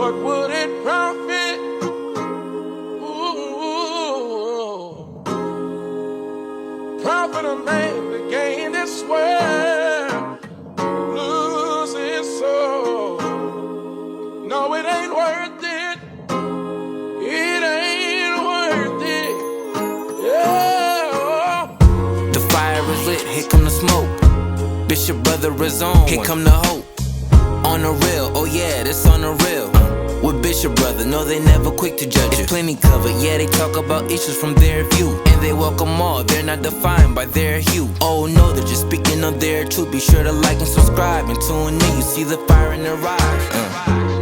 What would it profit? Ooh, profit a man to gain this world, lose his soul. No, it ain't worth it. It ain't worth it. Yeah. The fire is lit, here come the smoke. Bishop brother is on, here come the hope. On the real, oh yeah, this on the real. With Bishop brother, no they never quick to judge it. Plenty covered, yeah they talk about issues from their view. And they welcome all, they're not defined by their hue. Oh no, they're just speaking of their truth. Be sure to like and subscribe and tune in, you see the fire in their eyes.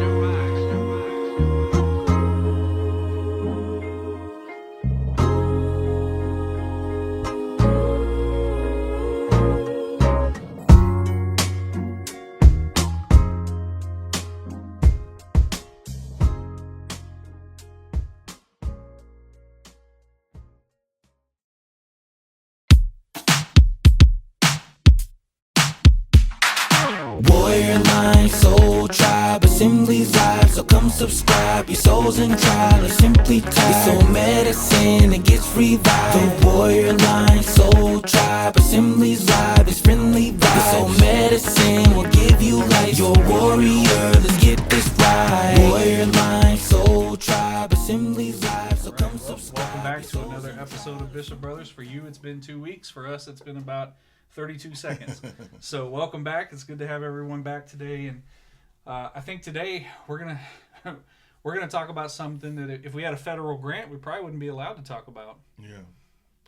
Warrior Line, Soul Tribe, Assemblies Live, so come subscribe. Your soul's in trial, or simply tied. Your soul medicine, it gets revived. The Warrior Line, Soul Tribe, Assemblies Live, it's friendly vibes. Your soul medicine will give you life. You're a warrior, let's get this right. Warrior Line, Soul Tribe, Assemblies Live, so come subscribe. Welcome back to another episode of Bishop Brothers. For you, it's been 2 weeks. For us, it's been about 32 seconds. So welcome back. It's good to have everyone back today. And I think today we're gonna talk about something that if we had a federal grant, we probably wouldn't be allowed to talk about. Yeah.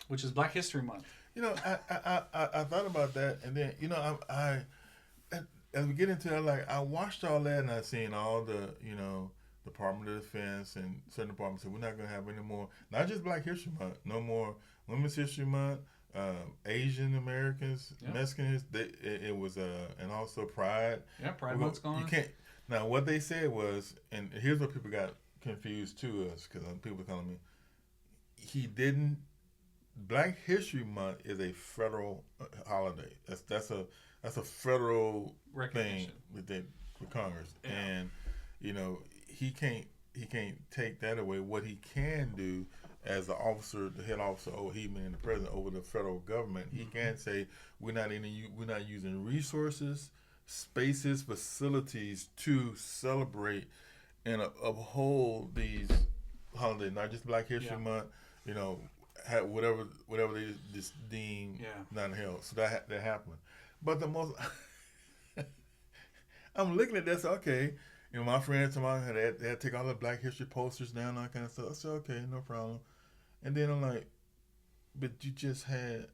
Which is Black History Month. You know, I thought about that, and then I as we get into that, like I watched all that, and I seen all the Department of Defense and certain departments said we're not gonna have any more, not just Black History Month, no more Women's History Month. Asian Americans, yep. Mexicans, it was and also Pride. Yeah, Pride Month's gone. You can't. Now what they said was, and here's what people got confused to us because people were telling me he didn't. Black History Month is a federal holiday. That's a federal thing with Congress, yeah. And he can't take that away. What he can do, as the officer, the head officer, he being the president over the federal government, he can say we're not using resources, spaces, facilities to celebrate and uphold these holidays, not just Black History Month. Have whatever they just deem not held. So that happened. But the most, I'm looking at this. Okay, my friends told me they had to take all the Black History posters down, that kind of stuff. I said, okay, no problem. And then I'm like, but you just had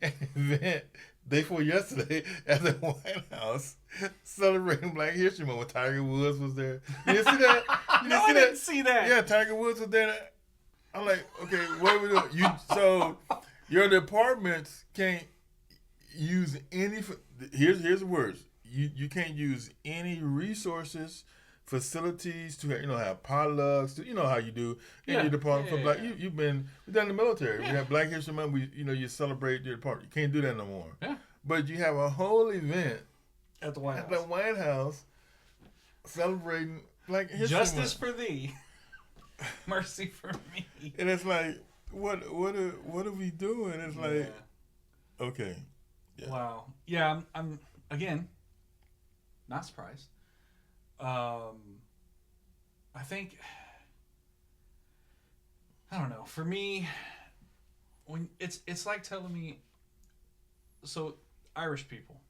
an event day before yesterday at the White House celebrating Black History Month when Tiger Woods was there. You didn't see that? I didn't see that. Yeah, Tiger Woods was there. I'm like, okay, what are we doing? So your departments can't use any. Here's the words. You can't use any resources, facilities to have potlucks. How you do in your department for Black. You've been done in the military. Yeah. We have Black History Month. You celebrate your department. You can't do that no more. Yeah. But you have a whole event at the White House. At the White House celebrating Black History Justice Month. for thee, mercy for me. And it's like, what are we doing? It's like, okay. Yeah. Wow. Yeah. I'm again. Not surprised. I think, I don't know. For me, when it's like telling me, so Irish people,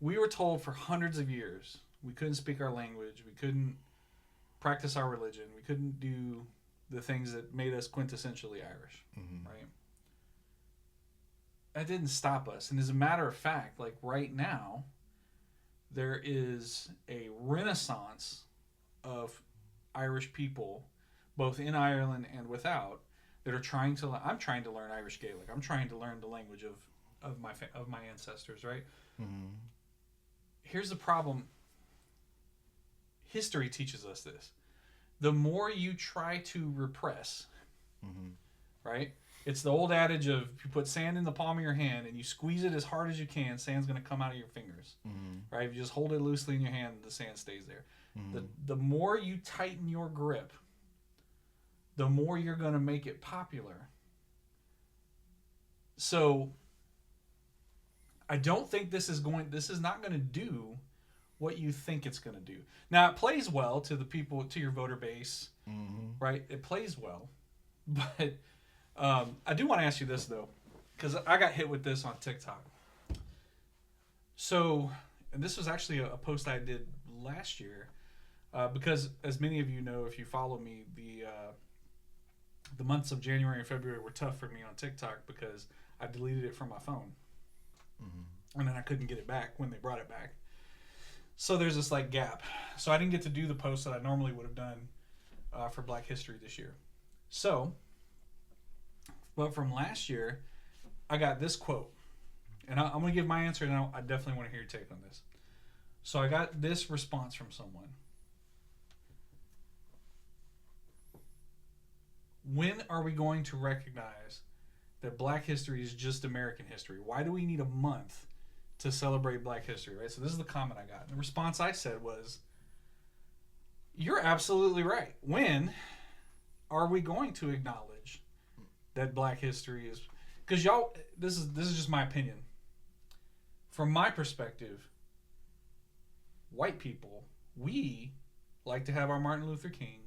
we were told for hundreds of years we couldn't speak our language, we couldn't practice our religion, we couldn't do the things that made us quintessentially Irish, right? That didn't stop us. And as a matter of fact, like right now, there is a renaissance of Irish people, both in Ireland and without, that are trying to. I'm trying to learn Irish Gaelic. I'm trying to learn the language of my ancestors. Right. Mm-hmm. Here's the problem. History teaches us this: the more you try to repress, right, It's the old adage of if you put sand in the palm of your hand and you squeeze it as hard as you can, sand's going to come out of your fingers. Right? If you just hold it loosely in your hand, the sand stays there. The more you tighten your grip, the more you're going to make it popular. So I don't think this is not going to do what you think it's going to do. Now, it plays well to the people, to your voter base, right? It plays well. But I do want to ask you this, though, because I got hit with this on TikTok. So, and this was actually a post I did last year, because as many of you know, if you follow me, the months of January and February were tough for me on TikTok because I deleted it from my phone. And then I couldn't get it back when they brought it back. So there's this like gap. So I didn't get to do the post that I normally would have done for Black History this year. So, but from last year, I got this quote. And I'm going to give my answer, and I definitely want to hear your take on this. So I got this response from someone. When are we going to recognize that Black history is just American history? Why do we need a month to celebrate Black history, right? So this is the comment I got. And the response I said was, you're absolutely right. When are we going to acknowledge that Black history is... Because y'all, this is just my opinion. From my perspective, white people, we like to have our Martin Luther King.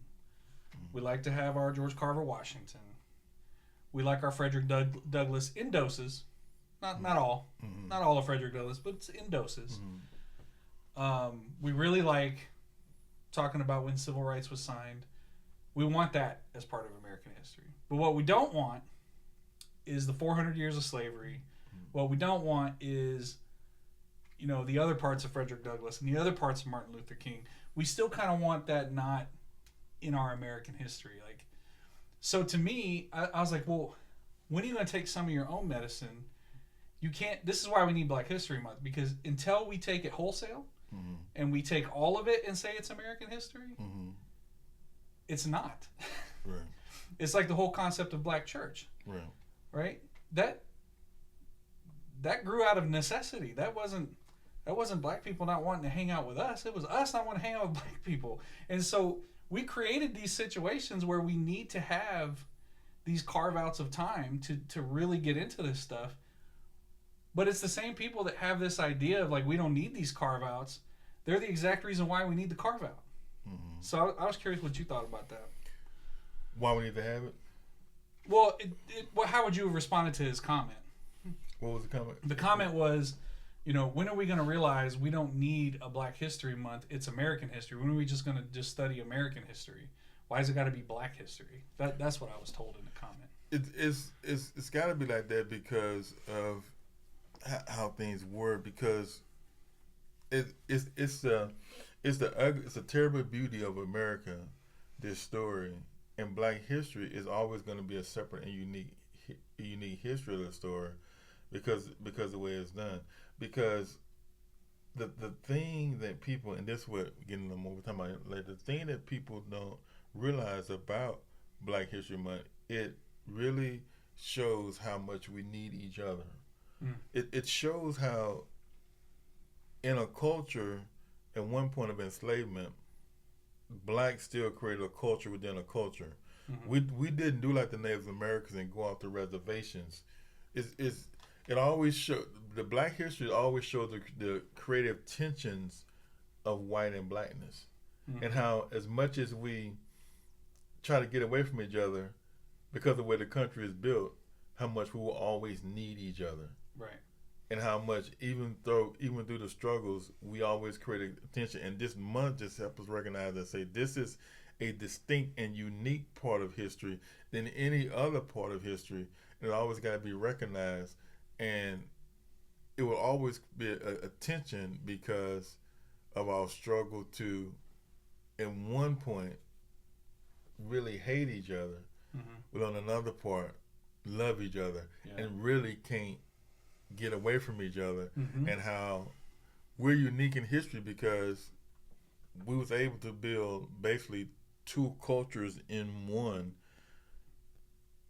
We like to have our George Carver Washington. We like our Frederick Douglass in doses. Not all. Not all of Frederick Douglass, but it's in doses. We really like talking about when civil rights was signed. We want that as part of American history. But what we don't want is the 400 years of slavery. What we don't want is, you know, the other parts of Frederick Douglass and the other parts of Martin Luther King. We still kind of want that not in our American history. Like, so to me, I was like, well, when are you going to take some of your own medicine? You can't. This is why we need Black History Month, because until we take it wholesale and we take all of it and say it's American history, it's not. Right. It's like the whole concept of Black church. Right. Right? That grew out of necessity. That wasn't Black people not wanting to hang out with us. It was us not wanting to hang out with Black people. And so we created these situations where we need to have these carve-outs of time to really get into this stuff. But it's the same people that have this idea of like, we don't need these carve-outs. They're the exact reason why we need the carve-out. So I was curious what you thought about that. Why we need to have it? Well, how would you have responded to his comment? What was the comment? The comment was, you know, when are we going to realize we don't need a Black History Month? It's American history. When are we just going to just study American history? Why has it got to be Black history? That's what I was told in the comment. It's got to be like that because of how things were. Because it's a terrible beauty of America. This story and Black history is always going to be a separate and unique history of the story because of the way it's done. Because the thing that people, and this is what getting them over time about later, the thing that people don't realize about Black History Month, it really shows how much we need each other. It shows how in a culture, at one point of enslavement, Blacks still created a culture within a culture. We didn't do like the Native Americans and go off the reservations. It always showed, the Black history always showed the creative tensions of white and blackness, and how as much as we try to get away from each other because of the way the country is built, how much we will always need each other. Right. And how much, even through the struggles, we always create a tension. And this month just helps us recognize and say this is a distinct and unique part of history than any other part of history. And it always got to be recognized. And it will always be a tension because of our struggle to, at one point, really hate each other, but on another part, love each other, and really can't get away from each other. And how we're unique in history because we was able to build basically two cultures in one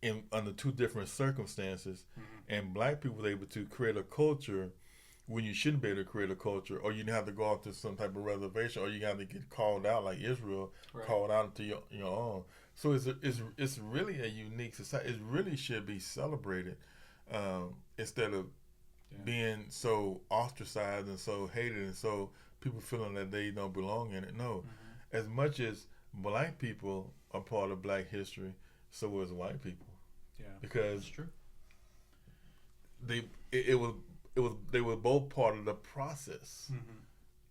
in under two different circumstances, and black people were able to create a culture when you shouldn't be able to create a culture, or you have to go out to some type of reservation, or you have to get called out like Israel, called out to your own. So it's really a unique society. It really should be celebrated instead of being so ostracized and so hated and so people feeling that they don't belong in it. No, as much as black people are part of black history, so is white people. Yeah, because that's true. They were both part of the process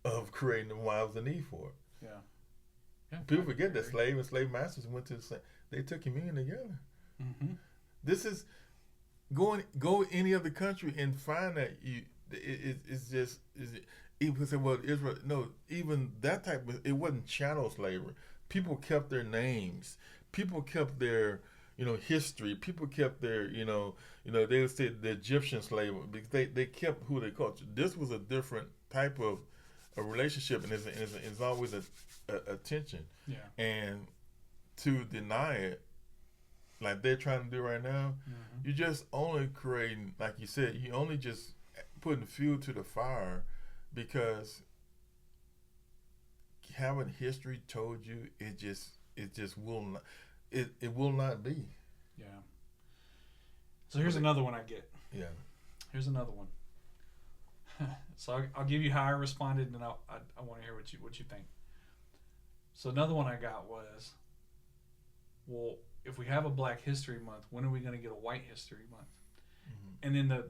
of creating the wives and need for it. Yeah. People forget that slave and slave masters went to the same. They took communion together. This is go any other country and find that it's just people say, well, Israel. No, even that type of, it wasn't chattel slavery. People kept their names. People kept their history. People kept their they would say the Egyptian slave because they kept who they culture. This was a different type of a relationship, and it's always a tension. Yeah. And to deny it, like they're trying to do right now, you just only creating, like you said, you only just putting fuel to the fire, because haven't history told you it just will not. It will not be. Yeah. So here's another one I get. Yeah. Here's another one. So I'll give you how I responded, and then I want to hear what you think. So another one I got was, well, if we have a Black History Month, when are we going to get a White History Month? And then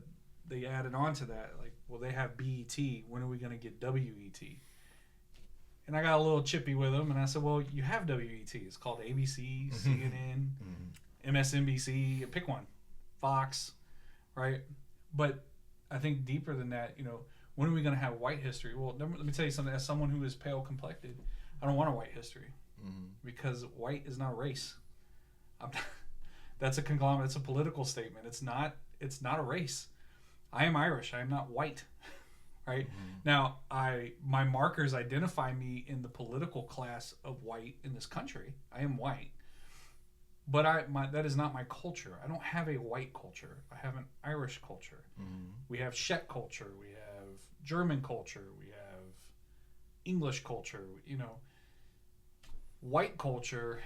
they added on to that, like, well, they have BET. When are we going to get WET? And I got a little chippy with them, and I said, well, you have WET. It's called ABC, CNN, MSNBC. Pick one. Fox, right? But I think deeper than that, when are we going to have white history? Well, let me tell you something. As someone who is pale complected, I don't want a white history because white is not a race. That's a conglomerate. It's a political statement. It's not a race. I am Irish. I am not white. Right? Now, my markers identify me in the political class of white in this country. I am white. But that is not my culture. I don't have a white culture. I have an Irish culture. We have Czech culture. We have German culture. We have English culture. White culture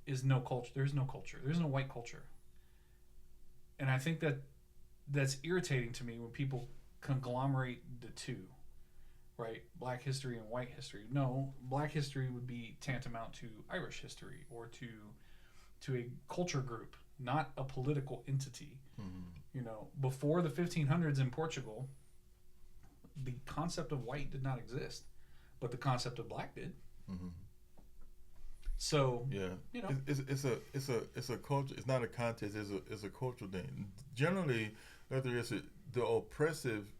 is no culture. There's no culture. There's no white culture. And I think that's irritating to me when people conglomerate the two, right? Black history and white history. No, Black history would be tantamount to Irish history or to a culture group, not a political entity. Before the 1500s in Portugal, the concept of white did not exist, but the concept of black did. So it's a culture. It's not a contest. It's a cultural thing. Generally, whether it's the oppressive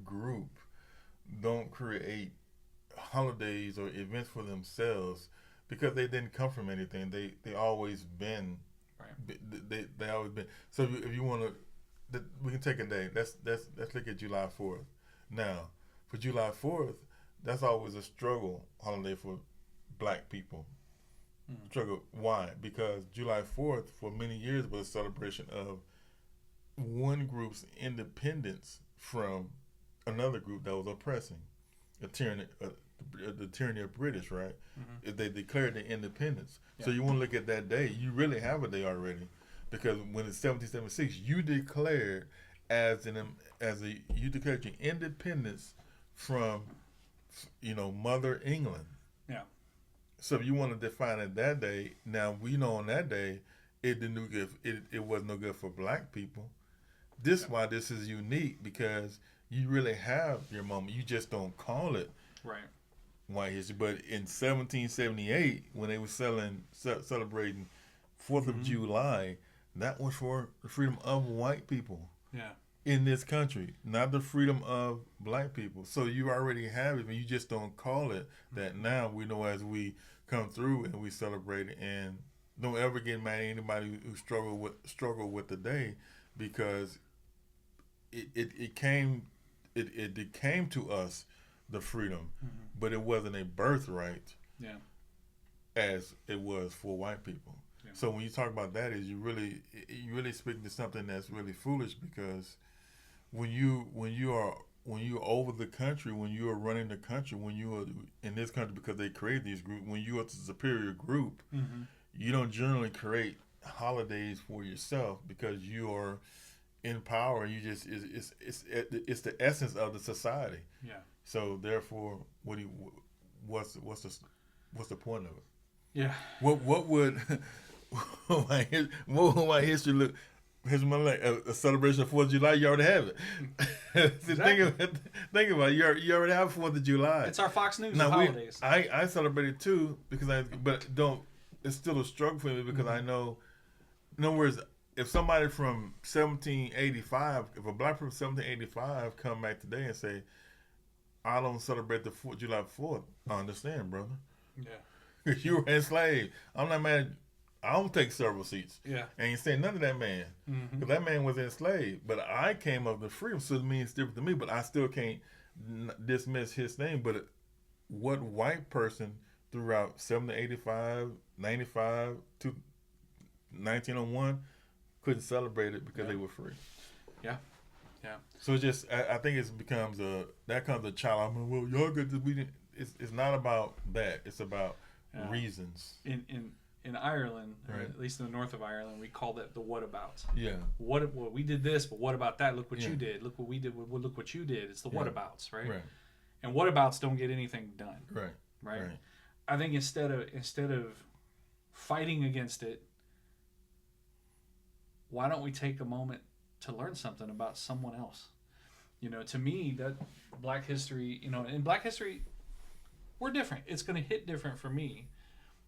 group don't create holidays or events for themselves because they didn't come from anything. They always been right. They always been. So if you want to, we can take a day. Let's look at July 4th. Now, for July 4th, that's always a struggle holiday for Black people. Struggle. Why? Because July 4th for many years was a celebration of one group's independence from another group that was oppressing, the tyranny of British, right? They declared their independence. Yeah. So you want to look at that day, you really have a day already, because when it's 1776, you declared you declared your independence from, Mother England. Yeah. So if you want to define it that day, now we know on that day, it was no good for Black people. Why this is unique, because you really have your moment. You just don't call it white history. But in 1778, when they were celebrating 4th of July, that was for the freedom of white people in this country, not the freedom of Black people. So you already have it, but you just don't call it that. Now we know as we come through and we celebrate it, and don't ever get mad at anybody who struggle with the day, because it came to us, the freedom, but it wasn't a birthright as it was for white people. So when you talk about that, is you really speaking to something that's really foolish, because when you're over the country, when you are running the country, when you are in this country, because they create these groups, when you are the superior group, you don't generally create holidays for yourself because you are in power. You just it's the essence of the society. Yeah. So therefore, what's the point of it? Yeah. What would what would my history look? Here's my like a celebration of 4th of July. You already have it. Exactly. think about it. You already have 4th of July. It's our Fox News Now, of holidays. I celebrate it too, because it's still a struggle for me, because I know, in other words, if somebody from 1785, if a black person from 1785 come back today and say, I don't celebrate the July 4th, I understand, brother. Yeah. Because you were enslaved. I'm not mad. I don't take several seats. Yeah. And you say none of that man. Because that man was enslaved. But I came up with freedom, so it means different to me. But I still can't dismiss his name. But what white person throughout 1785, 95, to 1901 couldn't celebrate it because they were free? Yeah. Yeah. So it's just, I think it becomes that comes a child. I'm like, well, y'all good. It's not about that. It's about reasons. In Ireland, Right. at least in the north of Ireland, we called it the whatabouts. Yeah. Well, we did this, but what about that? Look what Yeah. you did. Look what we did. Well, look what you did. It's the whatabouts, right? Right. And whatabouts don't get anything done, Right. right? Right. I think instead of fighting against it, why don't we take a moment to learn something about someone else? To me, that Black history, in Black history, we're different. It's going to hit different for me.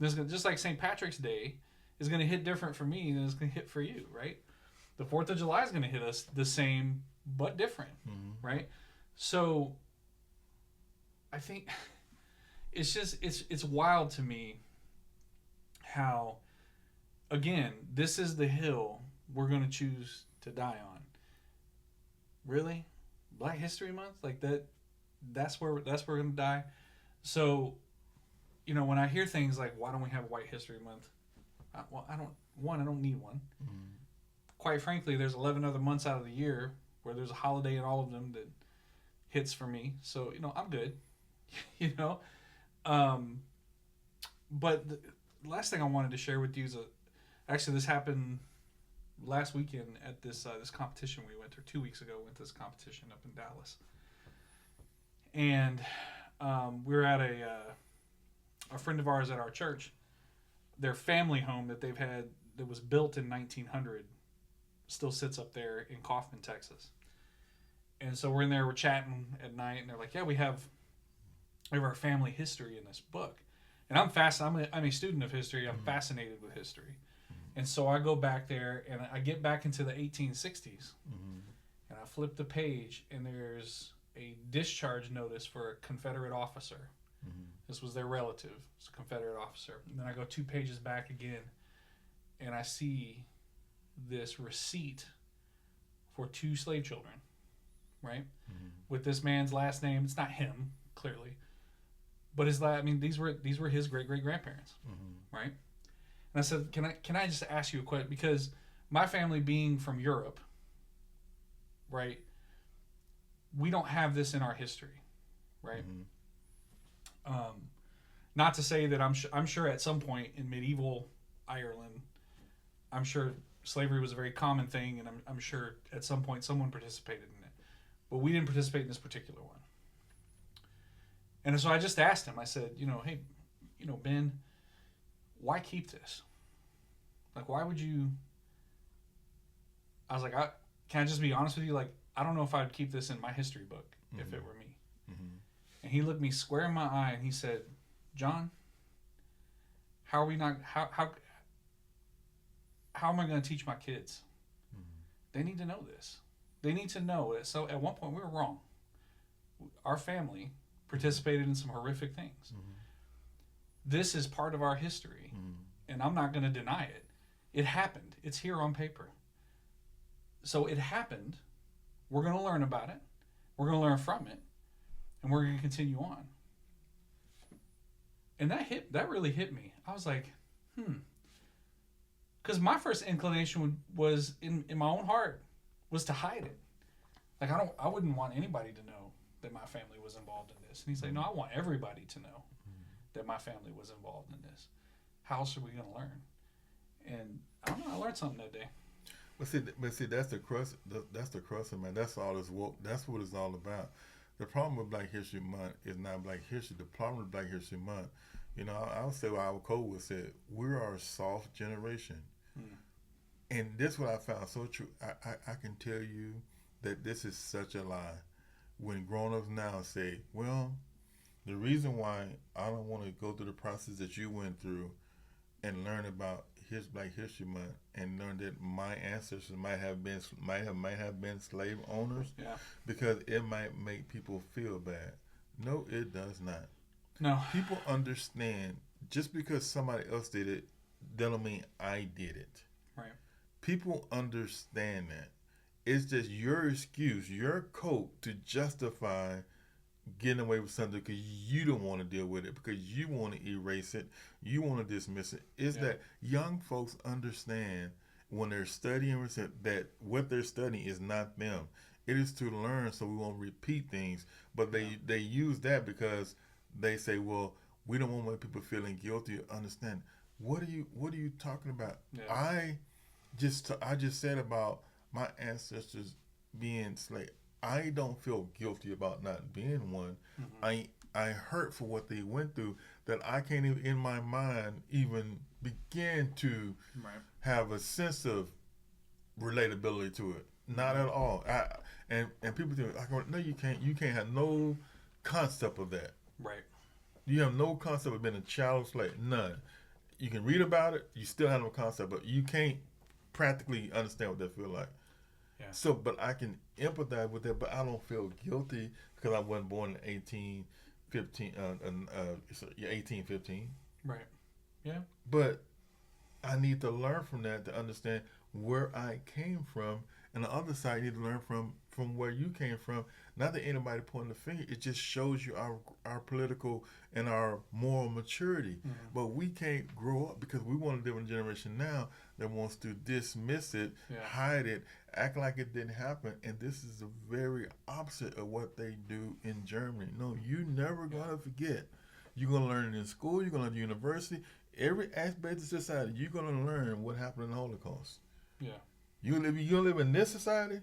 Just like St. Patrick's Day is going to hit different for me than it's going to hit for you, right? The 4th of July is going to hit us the same but different, right? So I think it's just it's wild to me how, again, this is the hill we're going to choose to die on. Really? Black History Month? Like that's where we're going to die. So, when I hear things like, why don't we have White History Month? I don't need one. Quite frankly, there's 11 other months out of the year where there's a holiday in all of them that hits for me. So, I'm good. But the last thing I wanted to share with you is actually this happened last weekend at this competition we went to, 2 weeks ago. We went to this competition up in Dallas. And we were at a friend of ours at our church, their family home that they've had that was built in 1900 still sits up there in Kaufman, Texas. And so we're in there, we're chatting at night, and they're like, yeah, we have our family history in this book. And I'm a student of history. I'm fascinated with history. And so I go back there and I get back into the 1860s and I flip the page and there's a discharge notice for a Confederate officer. This was their relative. It's a Confederate officer. And then I go 2 pages back again, and I see this receipt for 2 slave children, right? With this man's last name. It's not him, clearly, but these were his great grandparents, right? And I said, can I just ask you a question? Because my family being from Europe, right? We don't have this in our history, right? Not to say that I'm sure at some point in medieval Ireland, I'm sure slavery was a very common thing, and I'm sure at some point someone participated in it, but we didn't participate in this particular one. And so I just asked him. I said, hey, Ben, why keep this? Like, why would you? I was like, can I just be honest with you? Like, I don't know if I'd keep this in my history book if it were me. And he looked me square in my eye and he said, John, how am I going to teach my kids? They need to know this. They need to know it. So at one point we were wrong. Our family participated in some horrific things. This is part of our history, and I'm not going to deny it. It happened. It's here on paper. So it happened. We're going to learn about it. We're going to learn from it. And we're going to continue on. And that really hit me. I was like, because my first inclination was in my own heart was to hide it. Like I wouldn't want anybody to know that my family was involved in this. And he's like, no, I want everybody to know that my family was involved in this. How else are we going to learn? And I don't know, I learned something that day. But see, that's the crux. That's the crux of man. That's all this woke. That's what it's all about. The problem with Black History Month is not Black History. The problem with Black History Month, I'll say what our code would say. We're our soft generation, and this is what I found so true. I can tell you that this is such a lie. When grown-ups now say, well, the reason why I don't want to go through the process that you went through and learn about his Black History Month and learn that my ancestors might have been slave owners, because it might make people feel bad. No, it does not. No. People understand just because somebody else did it doesn't mean I did it. Right. People understand that. It's just your excuse, your coat to justify getting away with something because you don't want to deal with it, because you want to erase it, you want to dismiss it. It's that young folks understand when they're studying that what they're studying is not them. It is to learn so we won't repeat things. But they use that because they say, well, we don't want people feeling guilty. Understand? What are you talking about? Yeah. I just said about my ancestors being slaves. I don't feel guilty about not being one. Mm-hmm. I hurt for what they went through that I can't even in my mind even begin to have a sense of relatability to it. Not at all. And people think, no, you can't. You can't have no concept of that. Right. You have no concept of being a child slave. None. You can read about it. You still have no concept, but you can't practically understand what that feel like. Yeah. So, but I can empathize with that, but I don't feel guilty because I wasn't born in 1815. Right. Yeah. But I need to learn from that to understand where I came from, and the other side, you need to learn from where you came from. Not that anybody pointing the finger, it just shows you our political and our moral maturity. Mm-hmm. But we can't grow up because we want to live in a generation now that wants to dismiss it, hide it, act like it didn't happen. And this is the very opposite of what they do in Germany. No, you're never going to forget. You're going to learn it in school, you're going to learn it in university. Every aspect of society, you're going to learn what happened in the Holocaust. Yeah. You live in this society,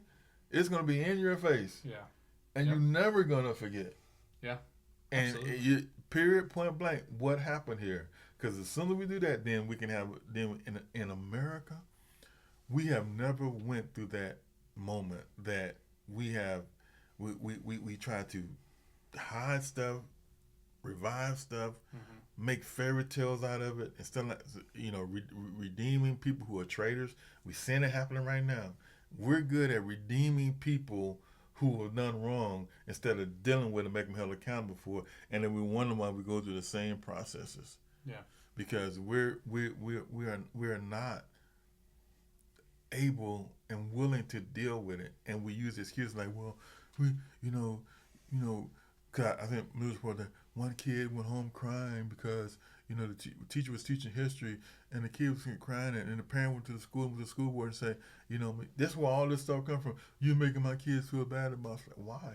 it's going to be in your face. Yeah. And you're never going to forget. Yeah. And you, period, point blank, what happened here? Because as soon as we do that, then we can have, then in America, we have never went through that moment that we have, we try to hide stuff, revive stuff, make fairy tales out of it, instead of, redeeming people who are traitors. We're seeing it happening right now. We're good at redeeming people who have done wrong instead of dealing with and making them held accountable for it. And then we wonder why we go through the same processes. Yeah. Because we are not able and willing to deal with it, and we use excuses like, well, cause I think news report that one kid went home crying because the teacher was teaching history, and the kid was crying, and the parent went to the school board and say, that's where all this stuff comes from. You're making my kids feel bad about it. Why?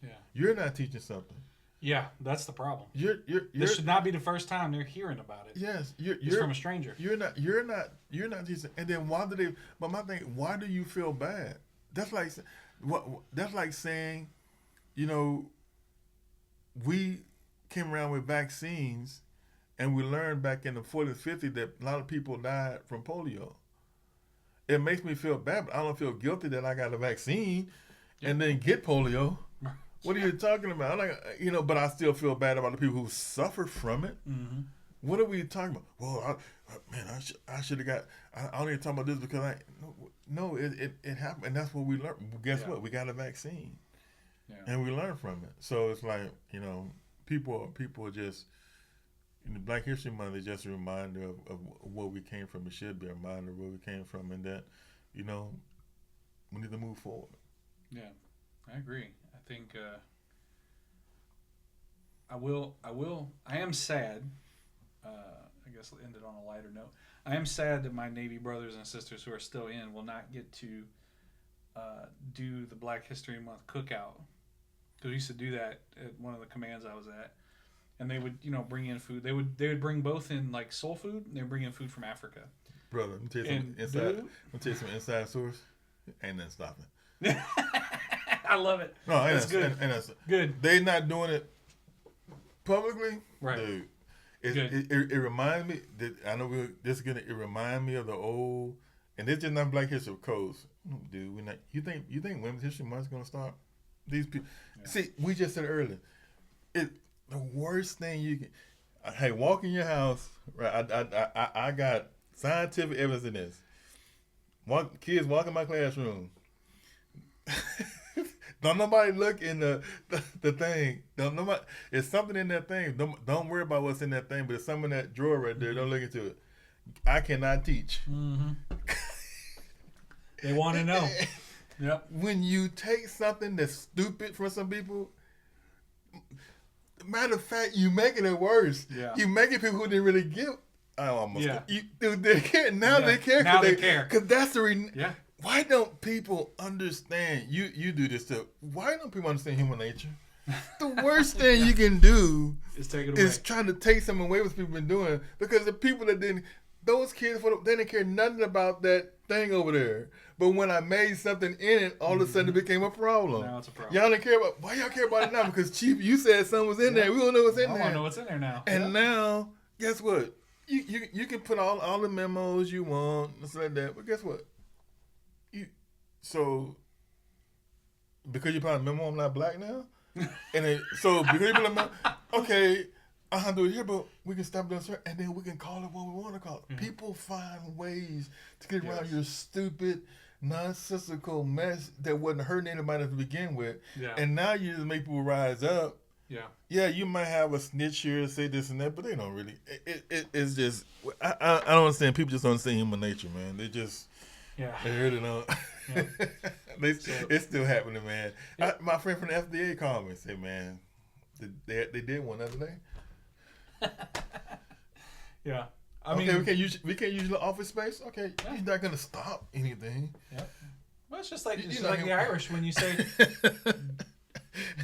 Yeah. You're not teaching something. Yeah, that's the problem. This should not be the first time they're hearing about it. Yes, it's from a stranger. You're not teaching. And then why do they? But my thing, why do you feel bad? That's like saying, we came around with vaccines, and we learned back in the 40s, 50s that a lot of people died from polio. It makes me feel bad, but I don't feel guilty that I got a vaccine and then get polio. What are you talking about? But I still feel bad about the people who suffered from it. Mm-hmm. What are we talking about? Well, I should have got. I don't even talk about this because it happened, and that's what we learned. Guess what? We got a vaccine, and we learned from it. So it's like people are just. Black History Month is just a reminder of where we came from. It should be a reminder of where we came from, and that we need to move forward. Yeah, I agree. I think I am sad. I guess I'll end it on a lighter note. I am sad that my Navy brothers and sisters who are still in will not get to do the Black History Month cookout. Because we used to do that at one of the commands I was at, and they would, bring in food. They would bring both in like soul food, and they would bring in food from Africa. Brother, let me tell you some inside source. Ain't nothing stopping. I love it. No, that's good. And that's good. They not doing it publicly, right? Dude, it reminds me that I know it reminds me of the old, and it's just not Black History codes, dude. We not. You think Women's History Month is gonna stop? These people. Yeah. See, we just said earlier. The worst thing you can. Hey, walk in your house. Right. I got scientific evidence in this. Kids walk in my classroom. Don't nobody look in the thing. Don't nobody. It's something in that thing. Don't worry about what's in that thing. But it's something in that drawer right there. Don't look into it. I cannot teach. Mm-hmm. They want to know. Yep. When you take something that's stupid from some people, matter of fact, you making it worse. Yeah. You making people who didn't really give. I almost. Yeah. They care now. Yeah. They care. Now they care because that's the. Yeah. Why don't people understand? You do this stuff. Why don't people understand human nature? The worst thing you can do is take it away. Is trying to take something away what people been doing, because the people that didn't, those kids, they didn't care nothing about that thing over there. But when I made something in it, all of a sudden it became a problem. Now it's a problem. Y'all don't care about. Why y'all care about it now? Because Chief, you said something was in there. We don't know what's in there. I want to know what's in there now. And now, guess what? You can put all the memos you want and stuff like that. But guess what? So because you put a memo, I'm not black now. So because you put a memo, okay, I'll do it here, but we can stop doing certain, and then we can call it what we want to call it. Mm-hmm. People find ways to get around your stupid, nonsensical mess that wasn't hurting anybody to begin with. Yeah. And now you just make people rise up. Yeah. Yeah, you might have a snitch here say this and that, but they don't really. It's just I don't understand. People just don't understand human nature, man. They just they heard it on. Yeah. It's still happening, man. Yeah. My friend from the FDA called me and said, man, they did one the other day. Yeah. I mean, we can't use the office space. Okay, he's not gonna stop anything. Yeah. Well, it's just like the Irish when you say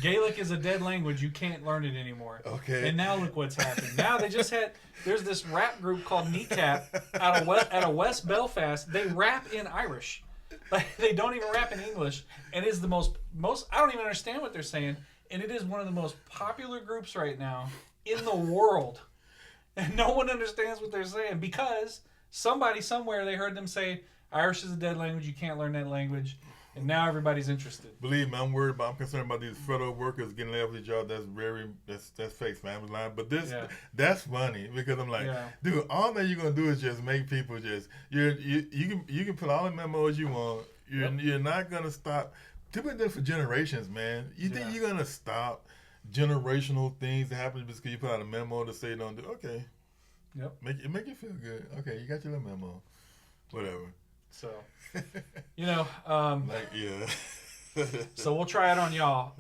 Gaelic is a dead language, you can't learn it anymore. Okay. And now look what's happened. Now they just there's this rap group called Kneecap out of West Belfast. They rap in Irish. Like, they don't even rap in English, and it is the most I don't even understand what they're saying, and it is one of the most popular groups right now in the world. And no one understands what they're saying because somebody somewhere they heard them say Irish is a dead language, you can't learn that language, and now everybody's interested. Believe me, I'm concerned about these federal workers getting laid off their job. That's fake, family line. But that's funny because I'm like, dude, all that you're gonna do is just make people just you can put all the memos you want. You're not gonna stop. People have done it for generations, man. You think you're gonna stop generational things that happen just because you put out a memo to say don't do? Okay. Yep. Make you feel good. Okay, you got your little memo. Whatever. So, so we'll try it on y'all.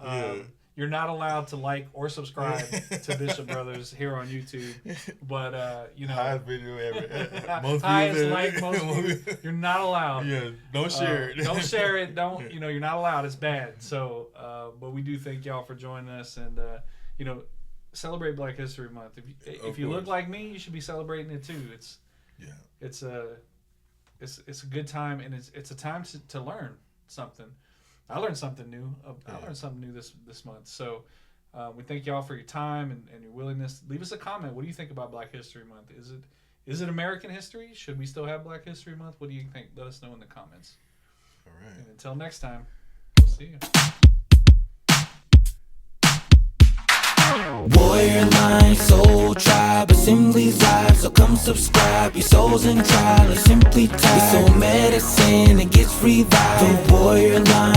You're not allowed to like or subscribe to Bishop Brothers here on YouTube, but highest video ever. Most views. You're not allowed. Yeah, don't share it. Don't share it. Don't you're not allowed. It's bad. So, but we do thank y'all for joining us, and celebrate Black History Month. If you look like me, you should be celebrating it too. It's a good time, and it's a time to learn something. I learned something new. I learned something new this month. So we thank y'all for your time and your willingness. Leave us a comment. What do you think about Black History Month? Is it American history? Should we still have Black History Month? What do you think? Let us know in the comments. All right. And until next time, we'll see you. Warrior Line, Soul Tribe, Assemblies Live. So come subscribe. Your soul's in trial, or simply tied. Your soul medicine, it gets revived. The Warrior Line.